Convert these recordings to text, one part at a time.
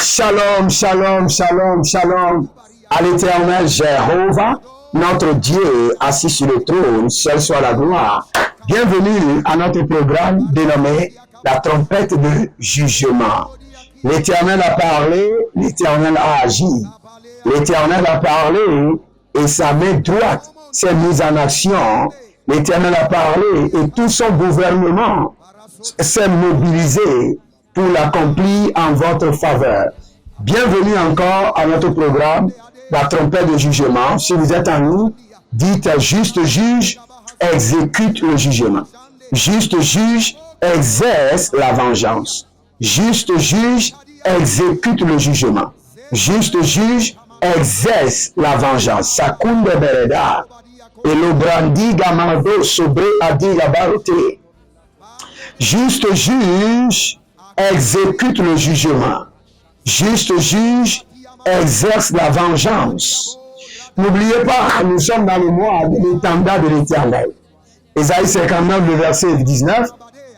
Shalom, shalom, shalom, shalom à l'éternel Jéhovah, notre Dieu assis sur le trône, seul soit la gloire. Bienvenue à notre programme dénommé la trompette de jugement. L'Éternel a parlé, l'Éternel a agi. L'Éternel a parlé et sa main droite s'est mise en action. L'Éternel a parlé et tout son gouvernement s'est mobilisé pour l'accomplir en votre faveur. Bienvenue encore à notre programme, la trompette de jugement. Si vous êtes en nous, dites juste juge, exécute le jugement. Juste juge, exerce la vengeance. Juste juge, exécute le jugement. Juste juge, exerce la vengeance. Sakunde bereda. Et le brandi gamado sobre adi gabarote. Juste juge, exécute le jugement. Juste juge, exerce la vengeance. N'oubliez pas, nous sommes dans le mois de l'étendard de l'Éternel. Ésaïe 59, le verset 19.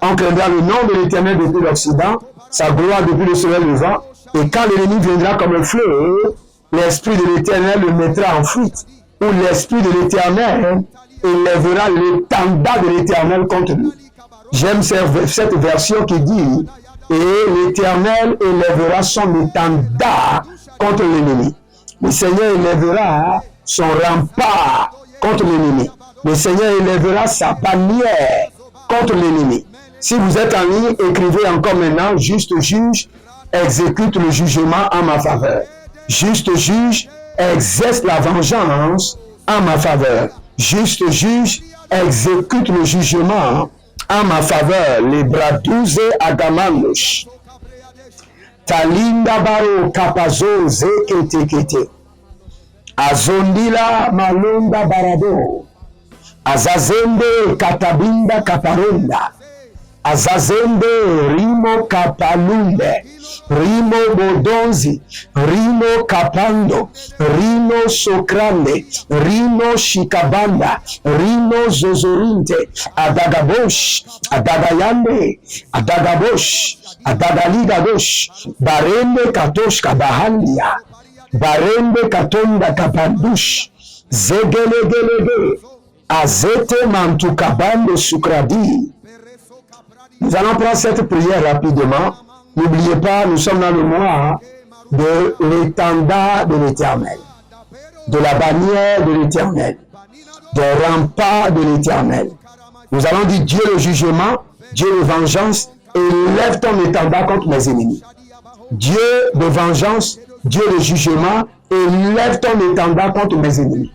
On craindra le nom de l'Éternel depuis l'Occident, sa gloire depuis le soleil levant. Et quand l'ennemi viendra comme un fleuve, l'Esprit de l'Éternel le mettra en fuite. Ou l'Esprit de l'Éternel élèvera l'étendard de l'Éternel contre lui. J'aime cette version qui dit « Et l'Éternel élèvera son étendard contre l'ennemi. » Le Seigneur élèvera son rempart contre l'ennemi. Le Seigneur élèvera sa bannière contre l'ennemi. Si vous êtes en ligne, écrivez encore maintenant « Juste juge, exécute le jugement en ma faveur. » Juste juge, exerce la vengeance en ma faveur. Juste juge, exécute le jugement en ma faveur. Les bras douze agamandos. Talinda baro kapazo zekete kete. Azondila malonda barado. Azazende katabinda kaparonda. Azazende rimo kapalunde. Rimo bodonzi. Rimo kapando. Rimo sokrando. Rimo shikabanda. Rimo zozorinte. Adagabosh. Adagayande. Adagabosh. Adagaligabosh. Barende katosh kabahandia. Barende katonda kapandush. Zegelegelege. Azete mantukabando sukradi. Nous allons prendre cette prière rapidement. N'oubliez pas, nous sommes dans le mois de l'étendard de l'Éternel, de la bannière de l'Éternel, des remparts de l'Éternel. Nous allons dire Dieu le jugement, Dieu de vengeance, et lève ton étendard contre mes ennemis. Dieu de vengeance, Dieu de jugement, et lève ton étendard contre mes ennemis.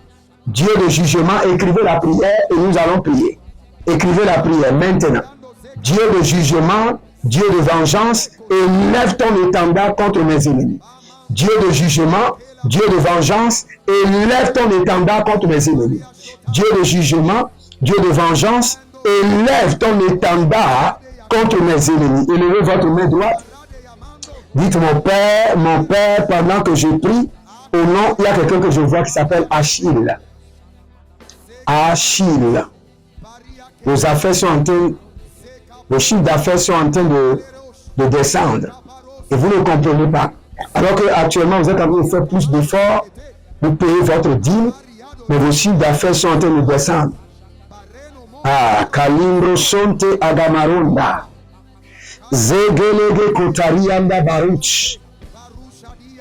Dieu de jugement, écrivez la prière et nous allons prier. Écrivez la prière maintenant. Dieu de jugement, Dieu de vengeance, et lève ton étendard contre mes ennemis. Dieu de jugement, Dieu de vengeance, et lève ton étendard contre mes ennemis. Dieu de jugement, Dieu de vengeance, et lève ton étendard contre mes ennemis. Élevez votre main droite. Dites mon Père, pendant que je prie, au nom, il y a quelqu'un que je vois qui s'appelle Achille. Achille. Vos affaires sont en train, vos chiffres d'affaires sont en train de descendre. Et vous ne comprenez pas. Alors qu'actuellement, vous êtes en train de faire plus d'efforts, vous payez votre dîme, mais vos chiffres d'affaires sont en train de descendre. Ah, Kalimbro Sonte Agamaronda. Zegelege Kotarianda Baruch.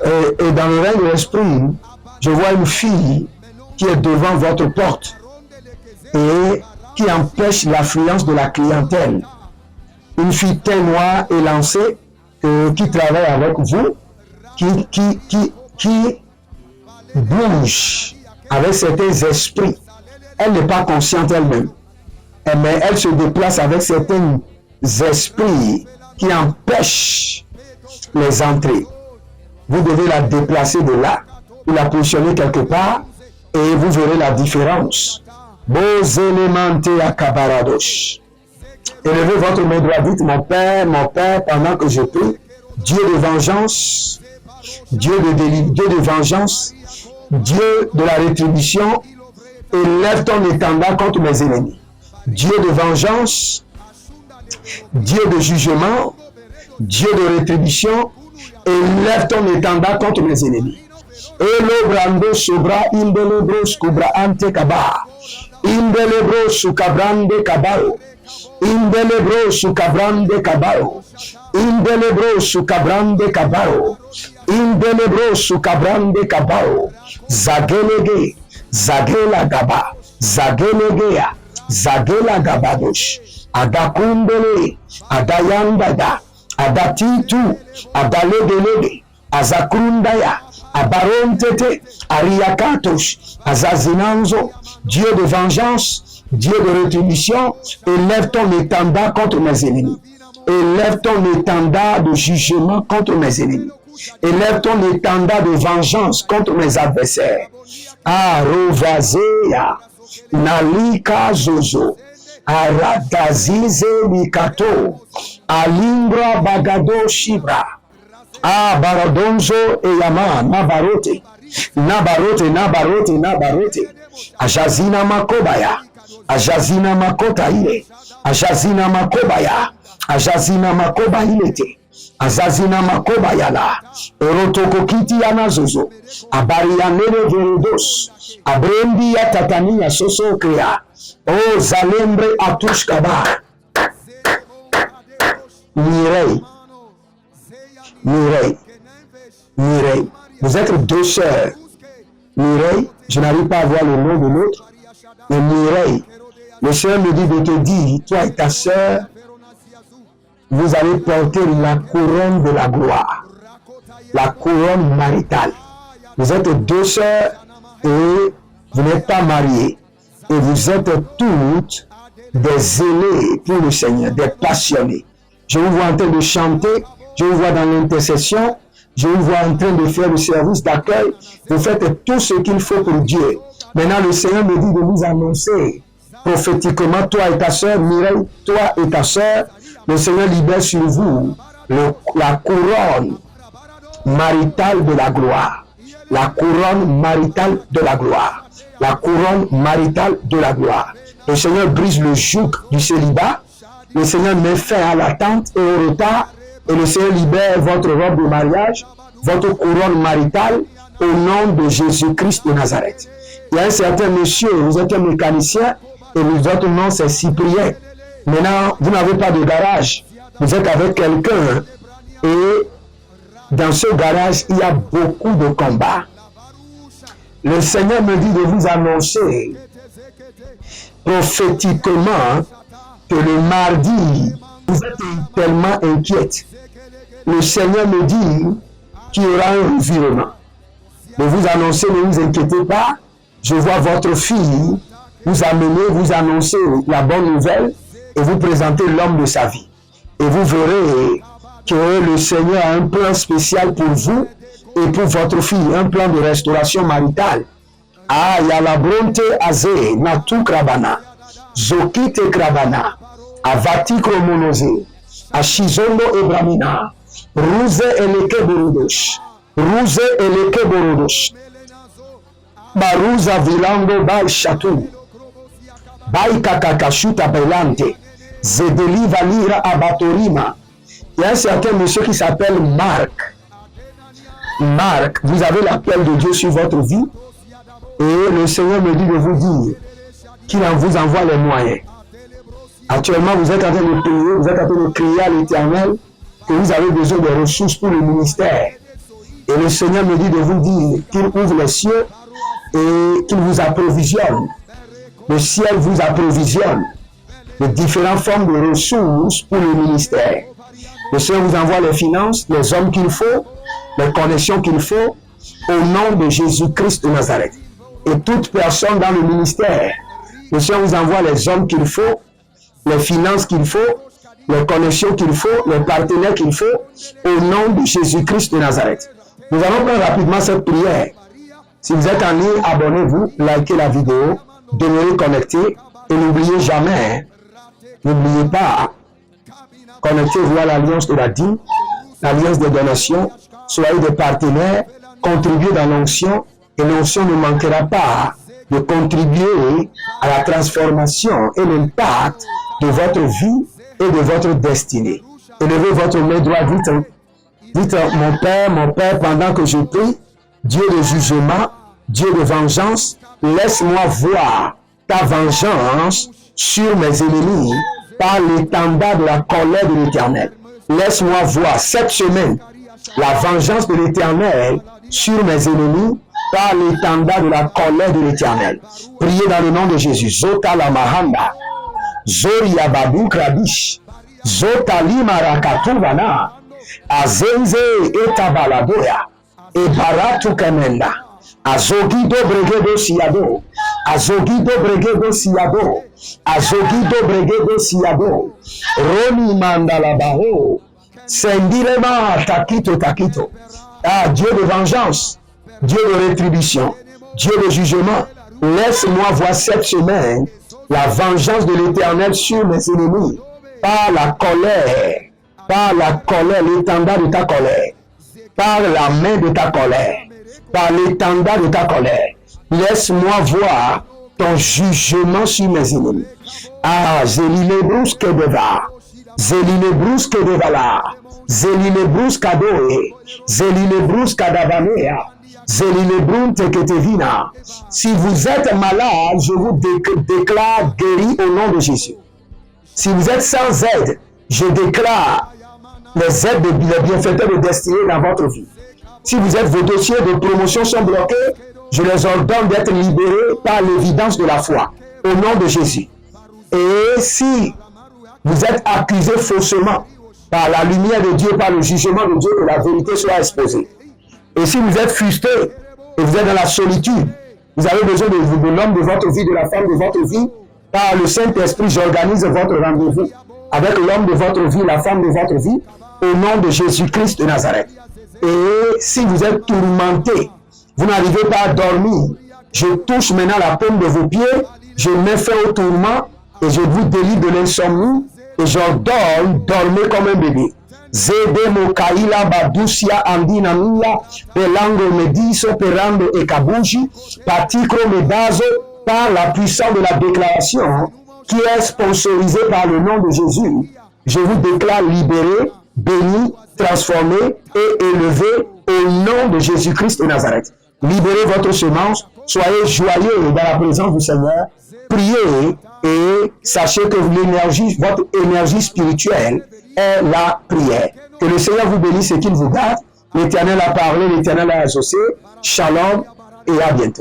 Et dans le règne de l'esprit, je vois une fille qui est devant votre porte et qui empêche l'affluence de la clientèle. Une fille très noire et lancée qui travaille avec vous, qui bouge avec certains esprits. Elle n'est pas consciente elle-même, mais elle se déplace avec certains esprits qui empêchent les entrées. Vous devez la déplacer de là, ou la positionner quelque part, et vous verrez la différence. Beaux éléments à Kabaradosh. Élevez votre main droite, dites mon Père, pendant que je prie, Dieu de vengeance, Dieu de vengeance, Dieu de la rétribution, élève ton étendard contre mes ennemis. Dieu de vengeance, Dieu de jugement, Dieu de rétribution, Élève ton étendard contre mes ennemis. Elo brando sobra indelebro scubra ante kaba. Indelebro sukabrande kabao. Indelebro sukabrande kabao. Indelebro sukabrande kabao. Indelebro sukabrande kabao. Zagelege. Zagela gaba. Zagelegea. Zagela gabadosh. Adakundele. Adayandada. Adatitu. Adalegelege. Azakrundaya. Abarontete, Ariakatos, Azazinanzo, Dieu de vengeance, Dieu de rétribution, élève ton étendard contre mes ennemis. Élève ton étendard de jugement contre mes ennemis. Élève ton étendard de vengeance contre mes adversaires. Arovazea, Nalika Zozo, Aradazize Mikato, Alimbra Bagado Shibra. Baradonzo et Yama, Nabarote, Nabarote, Nabarote, Nabarote, Ajazina Makobaya, Ajazina Makotaile, Ajazina Makobaya, Ajazina Makobailete, Azazina Makobayala, Erotokokiti Anazozo, Abarianele Veredos, Abrendi Tatania Soso Krea, O Zalembre Atushkaba, Mirei. Mireille, Mireille, vous êtes deux sœurs. Mireille, je n'arrive pas à voir le nom de l'autre, mais Mireille, le Seigneur me dit de te dire, toi et ta sœur, vous allez porter la couronne de la gloire, la couronne maritale. Vous êtes deux sœurs et vous n'êtes pas mariées. Et vous êtes toutes des zélés pour le Seigneur, des passionnés. Je vous vois en train de chanter. Je vous vois dans l'intercession, je vous vois en train de faire le service d'accueil. Vous faites tout ce qu'il faut pour Dieu. Maintenant, le Seigneur me dit de vous annoncer prophétiquement, toi et ta sœur, Mireille, toi et ta sœur, le Seigneur libère sur vous la couronne maritale de la gloire. La couronne maritale de la gloire. La couronne maritale de la gloire. Le Seigneur brise le joug du célibat. Le Seigneur met fin à l'attente et au retard. Et le Seigneur libère votre robe de mariage, votre couronne maritale, au nom de Jésus-Christ de Nazareth. Il y a un certain monsieur, vous êtes un mécanicien, et votre nom c'est Cyprien. Maintenant, vous n'avez pas de garage, vous êtes avec quelqu'un, et dans ce garage, il y a beaucoup de combats. Le Seigneur me dit de vous annoncer prophétiquement que le mardi, vous êtes tellement inquiète. Le Seigneur me dit qu'il y aura un revirement. De vous annoncer, ne vous inquiétez pas. Je vois votre fille vous amener, vous annoncer la bonne nouvelle et vous présenter l'homme de sa vie. Et vous verrez que le Seigneur a un plan spécial pour vous et pour votre fille, un plan de restauration maritale. Yalabronte Aze, Natu Krabana, Zokite Krabana, Avati Kromonoze, Ashizondo Ebramina, Ruze Eleke Borodosh, Ruze Eleke Borodosh, Baruza Vilando Bai Chatou, Bai Kakakashuta Belante, Zedeli Valira Abatorima. Il y a un certain monsieur qui s'appelle Marc. Marc, vous avez l'appel de Dieu sur votre vie et le Seigneur me dit de vous dire qu'il vous envoie les moyens. Actuellement, vous êtes en train de prier, vous êtes en train de crier à l'Éternel que vous avez besoin de ressources pour le ministère. Et le Seigneur me dit de vous dire qu'il ouvre les cieux et qu'il vous approvisionne. Le ciel vous approvisionne de différentes formes de ressources pour le ministère. Le Seigneur vous envoie les finances, les hommes qu'il faut, les connexions qu'il faut, au nom de Jésus-Christ de Nazareth. Et toute personne dans le ministère, le Seigneur vous envoie les hommes qu'il faut, les finances qu'il faut, les connexions qu'il faut, les partenaires qu'il faut, au nom de Jésus-Christ de Nazareth. Nous allons prendre rapidement cette prière. Si vous êtes en ligne, abonnez-vous, likez la vidéo, demeurez connectés et n'oubliez jamais, n'oubliez pas, connectez-vous à l'alliance de la dîme, l'alliance des donations, soyez des partenaires, contribuez dans l'onction et l'onction ne manquera pas de contribuer à la transformation et l'impact de votre vie et de votre destinée. Élevez votre main droite, dites Dites, mon Père, pendant que je prie, Dieu de jugement, Dieu de vengeance, laisse-moi voir ta vengeance sur mes ennemis par l'étendard de la colère de l'Éternel. Laisse-moi voir cette semaine la vengeance de l'Éternel sur mes ennemis par l'étendard de la colère de l'Éternel. Priez dans le nom de Jésus. Zota la mahanda, Zoria Badou Krabish, Zota lima rakatuvana, Azenze etabaladoya, Ebaratu Kamenda, Azogido bregedo siado, Azogido bregedo siado, Azogido bregedo siado, Roni mandalabaho, Sendirema takito takito. Ah, Dieu de vengeance, Dieu de rétribution, Dieu de jugement, laisse-moi voir cette semaine la vengeance de l'Éternel sur mes ennemis, par la colère, l'étendard de ta colère, par la main de ta colère, par l'étendard de ta colère. Laisse-moi voir ton jugement sur mes ennemis. Ah, Zelilebrus Kedeva, Zelilebrus Kedevala, Zelilebrus Kadoe, Zelilebrus Kadavanea, Zelilebrun Teketevina. Si vous êtes malade, je vous déclare guéri au nom de Jésus. Si vous êtes sans aide, je déclare les aides, les bienfaiteurs de destinée dans votre vie. Si vous êtes, vos dossiers de promotion sont bloqués, je les ordonne d'être libérés par l'évidence de la foi, au nom de Jésus. Et si vous êtes accusé faussement par la lumière de Dieu, par le jugement de Dieu, que la vérité soit exposée. Et si vous êtes frustré et vous êtes dans la solitude, vous avez besoin de l'homme de votre vie, de la femme de votre vie, par le Saint-Esprit, j'organise votre rendez-vous avec l'homme de votre vie, la femme de votre vie, au nom de Jésus-Christ de Nazareth. Et si vous êtes tourmenté, vous n'arrivez pas à dormir, je touche maintenant la paume de vos pieds, je mets fin au tourment et je vous délivre de l'insomnie et j'ordonne, dormez comme un bébé. Zede mokaila badusia andina mia, pelango mediso perando e kabuji, patikro medazo, par la puissance de la déclaration qui est sponsorisée par le nom de Jésus. Je vous déclare libéré, béni, transformé et élevé au nom de Jésus-Christ de Nazareth. Libérez votre semence, soyez joyeux dans la présence du Seigneur, priez et sachez que votre énergie spirituelle est la prière. Que le Seigneur vous bénisse et qu'il vous garde. L'Éternel a parlé, l'Éternel a associé. Shalom et à bientôt.